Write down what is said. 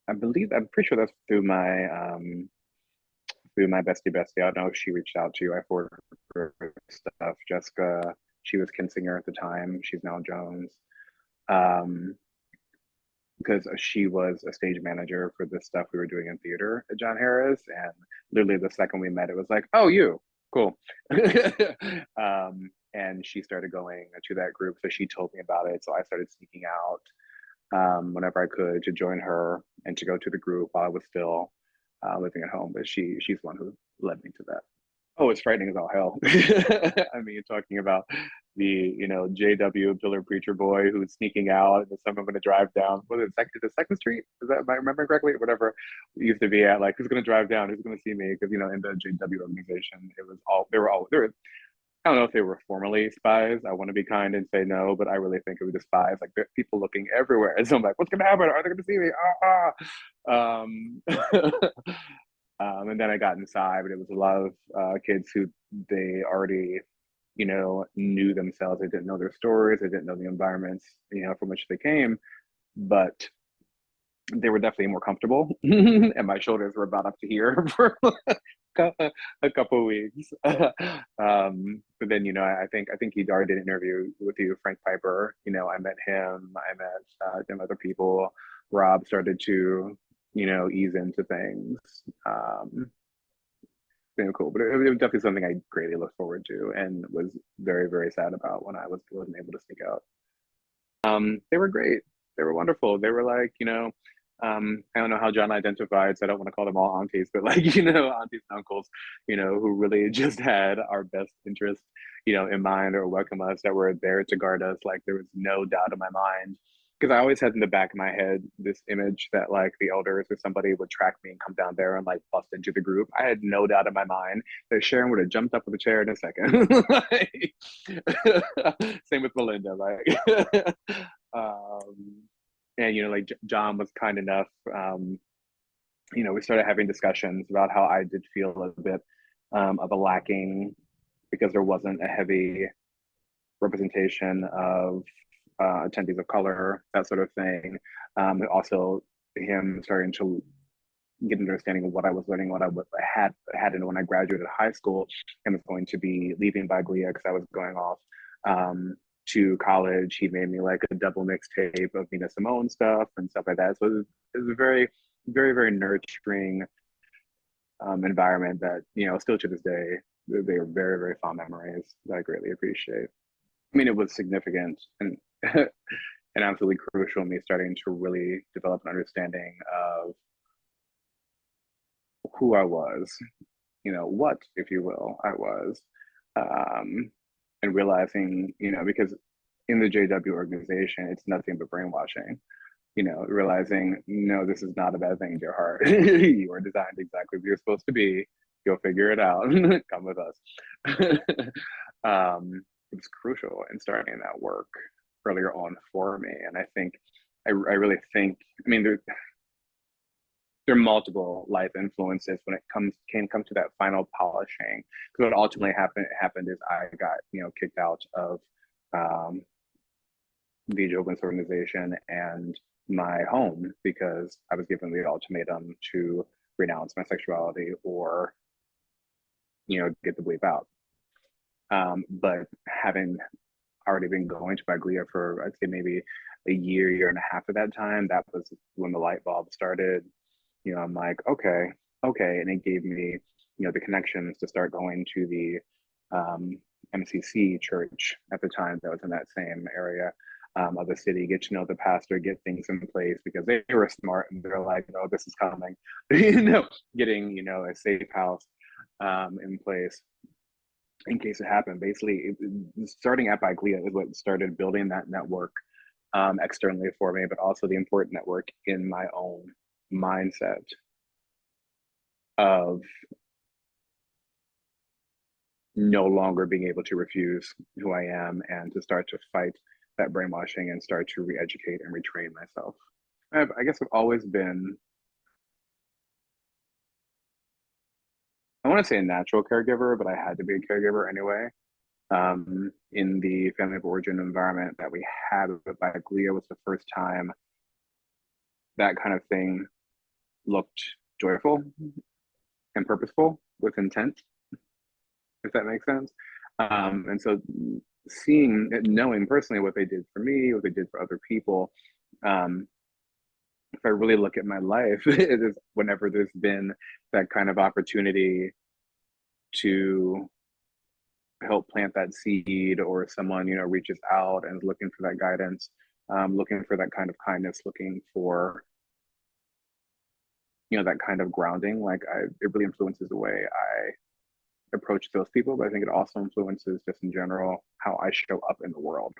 I'm pretty sure that's through my bestie. I don't know if she reached out to you. I forwarded her stuff. Jessica, she was Kinsinger at the time. She's now Jones. Um, because she was a stage manager for the stuff we were doing in theater at John Harris. And literally the second we met, it was like, oh, you, cool. And she started going to that group. So she told me about it. So I started sneaking out whenever I could to join her and to go to the group while I was still living at home. But she's the one who led me to that. Oh, it's frightening as all hell. I mean, talking about the JW pillar preacher boy who's sneaking out and someone going to drive down. Was it second Street? Is that, am I remembering correctly? Whatever it used to be at, like, who's going to drive down? Who's going to see me? Because, in the JW organization, it was all, they were, I don't know if they were formally spies. I want to be kind and say no, but I really think it was just spies. Like, there are people looking everywhere. And so I'm like, what's going to happen? Are they going to see me? And then I got inside, but it was a lot of kids who they already, knew themselves. They didn't know their stories. They didn't know the environments, from which they came, but they were definitely more comfortable. And my shoulders were about up to here for a couple of weeks. But then, I think he'd already did an interview with you, Frank Piper. I met him. I met some other people. Rob started to, ease into things. Cool, but it was definitely something I greatly looked forward to and was very, very sad about when I wasn't able to sneak out. They were great. They were wonderful. They were like, I don't know how John identified, so I don't want to call them all aunties, but like, aunties and uncles, who really just had our best interest, in mind or welcome us, that were there to guard us. Like there was no doubt in my mind. Because I always had in the back of my head this image that like the elders or somebody would track me and come down there and like bust into the group. I had no doubt in my mind that Sharon would have jumped up with a chair in a second. Like, same with Melinda. Like, um, and like John was kind enough. We started having discussions about how I did feel a bit of a lacking because there wasn't a heavy representation of attendees of color, that sort of thing. Also, him starting to get an understanding of what I was learning, what I had in when I graduated high school, and was going to be leaving Baglia because I was going off to college. He made me like a double mixtape of Nina Simone stuff and stuff like that. So it was a very, very, very nurturing environment that still to this day they are very, very fond memories that I greatly appreciate. I mean, it was significant and and absolutely crucial in me starting to really develop an understanding of who I was, what, if you will, I was, um, and realizing, because in the JW organization, it's nothing but brainwashing. Realizing, no, this is not a bad thing, dear heart. You are designed exactly where you're supposed to be. You'll figure it out. Come with us. It was crucial in starting that work earlier on for me. And I think, I really think, I mean, there are multiple life influences when it can come to that final polishing. Because what ultimately happened is I got kicked out of the Jovens organization and my home because I was given the ultimatum to renounce my sexuality or get the bleep out. But having already been going to Baglia for I'd say maybe a year and a half at that time, that was when the light bulb started. I'm like, okay, okay, and it gave me the connections to start going to the MCC church at the time that was in that same area of the city, get to know the pastor, get things in place because they were smart and they're like, oh, this is coming, getting a safe house in place in case it happened. Basically, starting at Biglia is what started building that network externally for me, but also the important network in my own mindset of no longer being able to refuse who I am and to start to fight that brainwashing and start to re-educate and retrain myself. I guess I've always been, I want to say a natural caregiver, but I had to be a caregiver anyway. In the family of origin environment that we had with Glia was the first time that kind of thing looked joyful and purposeful with intent, if that makes sense. And so seeing, knowing personally what they did for me, what they did for other people, um, if I really look at my life, it is whenever there's been that kind of opportunity to help plant that seed, or someone, reaches out and is looking for that guidance, looking for that kind of kindness, looking for, that kind of grounding, like it really influences the way I approach those people, but I think it also influences just in general how I show up in the world.